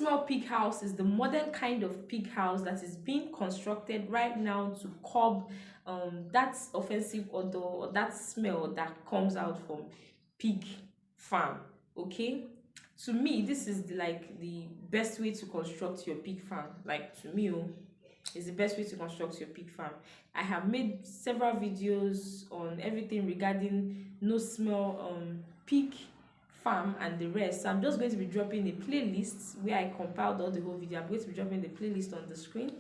smell pig house is the modern kind of pig house that is being constructed right now to curb that offensive odor or that smell that comes out from pig farm. Okay, to me this is the best way to construct your pig farm. Like, to me, is the best way to construct your pig farm. I have made several videos on everything regarding no smell pig farm and the rest. So I'm just going to be dropping a playlist where I compiled all the whole video. I'm going to be dropping the playlist on the screen,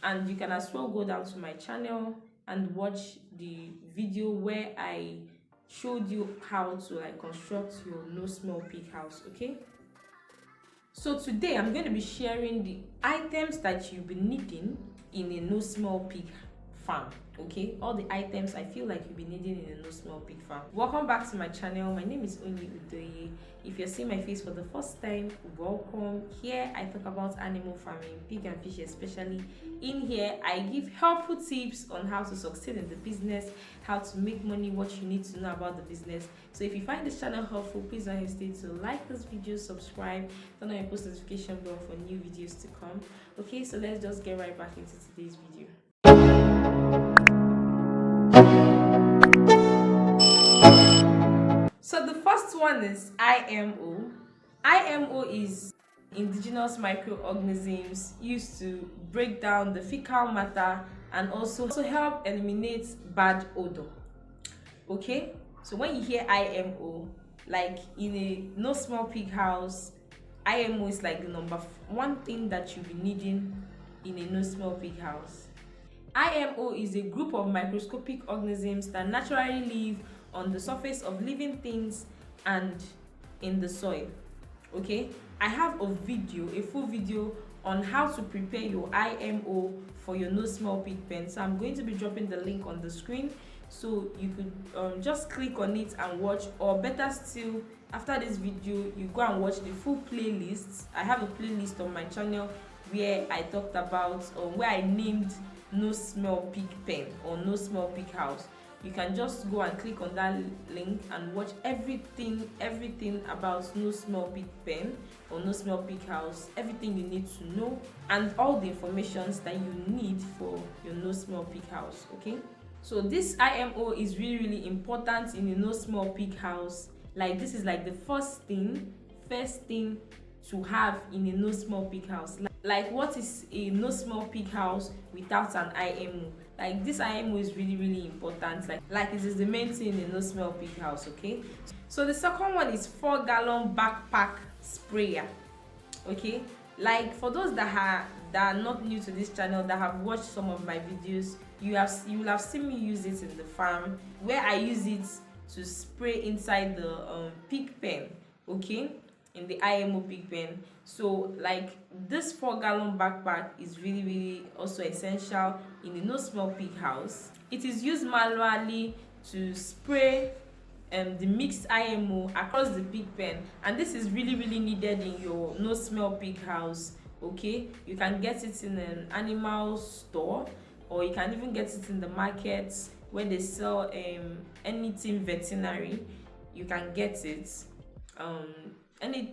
and you can as well go down to my channel and watch the video where I showed you how to construct your no smell pig house. Okay, so today I'm going to be sharing the items that you'll be needing in a no smell pig farm. Okay, all the items I feel like you'll be needing in a no smell pig farm. Welcome back to my channel. My name is Onyii Udoye. If you're seeing my face for the first time, welcome. Here I talk about animal farming, pig and fish especially. In here I give helpful tips on how to succeed in the business, how to make money, what you need to know about the business. So if you find this channel helpful, please don't hesitate to like this video, subscribe, turn on your post notification bell for new videos to come. Okay, so let's just get right back into today's video. So the first one is i.m.o. i.m.o is indigenous microorganisms used to break down the fecal matter and also help eliminate bad odor. Okay, so when you hear i.m.o, like in a no small pig house, i.m.o is like the number one thing that you'll be needing in a no small pig house. i.m.o is a group of microscopic organisms that naturally live on the surface of living things and in the soil. Okay, I have a full video on how to prepare your i.m.o for your no small pig pen. So I'm going to be dropping the link on the screen, so you could just click on it and watch, or better still, after this video you go and watch the full playlist. I have a playlist on my channel where I talked about where I named no smell pig pen or no smell pig house. You can just go and click on that link and watch everything about no smell pig pen or no smell pig house, everything you need to know, and all the informations that you need for your no smell pig house. Okay, so this i.m.o is really important in a no smell pig house. Like, this is like the first thing to have in a no small pig house. Like what is a no small pig house without an i.m.o? Like, this i.m.o is really important. Like it is the main thing in a no small pig house. Okay, so the second one is 4-gallon backpack sprayer. Okay, like for those that are not new to this channel, that have watched some of my videos, you will have seen me use it in the farm, where I use it to spray inside the pig pen. Okay, in the i.m.o pig pen. So like this 4-gallon backpack is really also essential in a no smell pig house. It is used manually to spray the mixed i.m.o across the pig pen, and this is really needed in your no smell pig house. Okay, you can get it in an animal store, or you can even get it in the markets where they sell anything veterinary. You can get it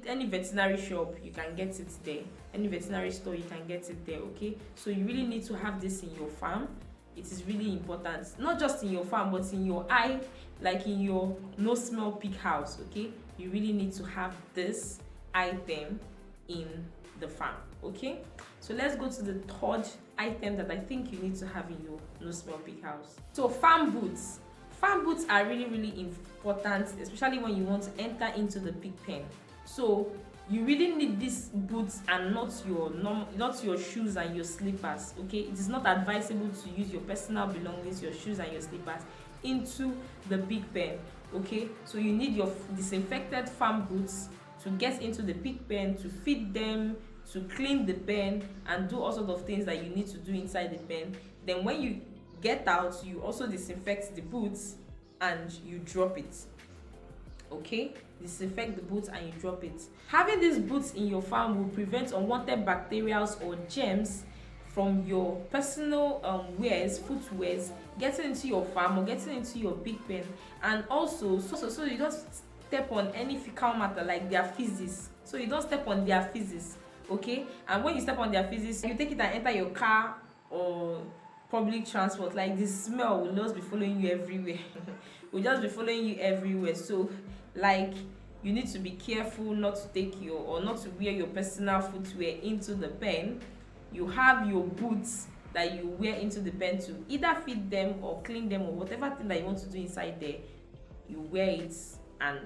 any veterinary shop, you can get it there. Any veterinary store, you can get it there. Okay, so you really need to have this in your farm. It is really important, not just in your farm but in your like in your no smell pig house. Okay, you really need to have this item in the farm. Okay, so let's go to the third item that I think you need to have in your no smell pig house. So farm boots. Farm boots are really important, especially when you want to enter into the pig pen. So you really need these boots and not your shoes and your slippers. Okay, it is not advisable to use your personal belongings, your shoes and your slippers, into the pig pen. Okay, so you need your disinfected farm boots to get into the pig pen, to feed them, to clean the pen, and do all sorts of things that you need to do inside the pen. Then when you get out, you also disinfect the boots and you drop it. Okay, disinfect the boots and you drop it. Having these boots in your farm will prevent unwanted bacteria or germs from your personal footwears getting into your farm or getting into your pig pen, and also so you don't step on any fecal matter like their feces. So you don't step on their feces. okay? And when you step on their feces, you take it and enter your car or public transport, like the smell will just be following you everywhere. Will just be following you everywhere. So like, you need to be careful not to take your, or not to wear your personal footwear into the pen. You have your boots that you wear into the pen to either feed them or clean them or whatever thing that you want to do inside there. You wear it and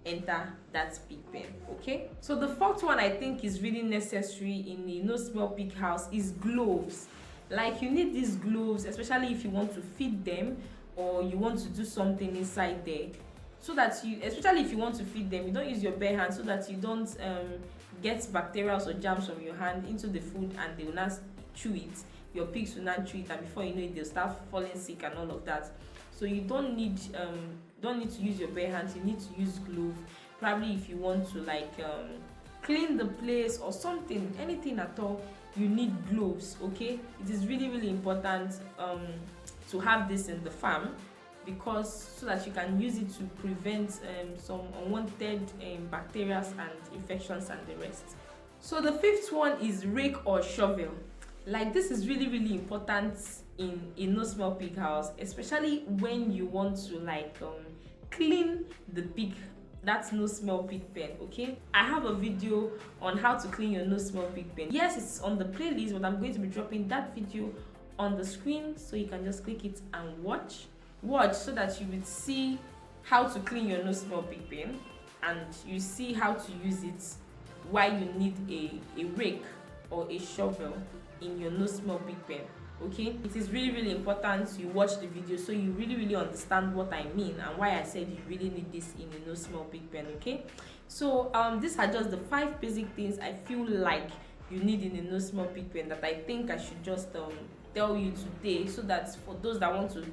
enter that pig pen, okay? So the fourth one I think is really necessary in a no smell pig house is gloves. Like, you need these gloves, especially if you want to feed them or you want to do something inside there, so that you, especially if you want to feed them, you don't use your bare hand, so that you don't get bacteria or germs from your hand into the food and they will not chew it. Your pigs will not chew it, and before you know it, they'll start falling sick and all of that. So you don't need to use your bare hands. You need to use gloves. Probably if you want to like clean the place or something, anything at all, you need gloves, okay? It is really, really important to have this in the farm, because so that you can use it to prevent some unwanted bacteria and infections and the rest. So the fifth one is rake or shovel. Like, this is really, really important in a no smell pig house, especially when you want to like clean the pig, that's no smell pig pen, okay? I have a video on how to clean your no smell pig pen. Yes, it's on the playlist, but I'm going to be dropping that video on the screen, so you can just click it and watch so that you will see how to clean your no smell pig pen, and you see how to use it, why you need a rake or a shovel in your no smell pig pen, okay? It is really, really important you watch the video so you really, really understand what I mean and why I said you really need this in a no smell pig pen, okay? So these are just the 5 basic things I feel like you need in a no smell pig pen that I think I should just tell you today, so that for those that want to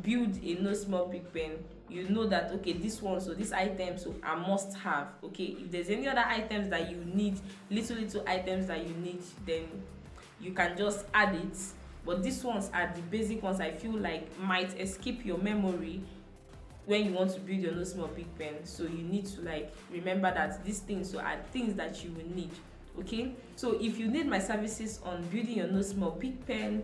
build a no smell pig pen, you know that okay, this one, so this item, so I must have, okay? If there's any other items that you need, little items that you need, then you can just add it, but these ones are the basic ones I feel like might escape your memory when you want to build your no smell pig pen. So you need to like remember that these things are things that you will need, okay? So if you need my services on building your no smell pig pen,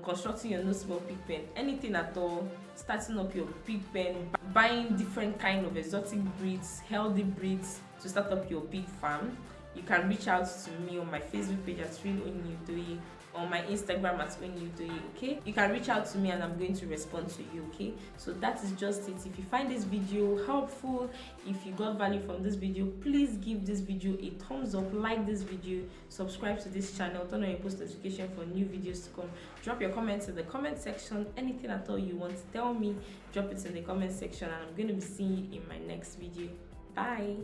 constructing your no smell pig pen, anything at all, starting up your pig pen, buying different kind of exotic breeds, healthy breeds to start up your pig farm, you can reach out to me on my Facebook page at Udoye, on my Instagram at Udoye, okay? You can reach out to me and I'm going to respond to you, okay? So that is just it. If you find this video helpful, if you got value from this video, please give this video a thumbs up, like this video, subscribe to this channel, turn on your post notification for new videos to come. Drop your comments in the comment section. Anything at all you want to tell me, drop it in the comment section, and I'm going to be seeing you in my next video. Bye.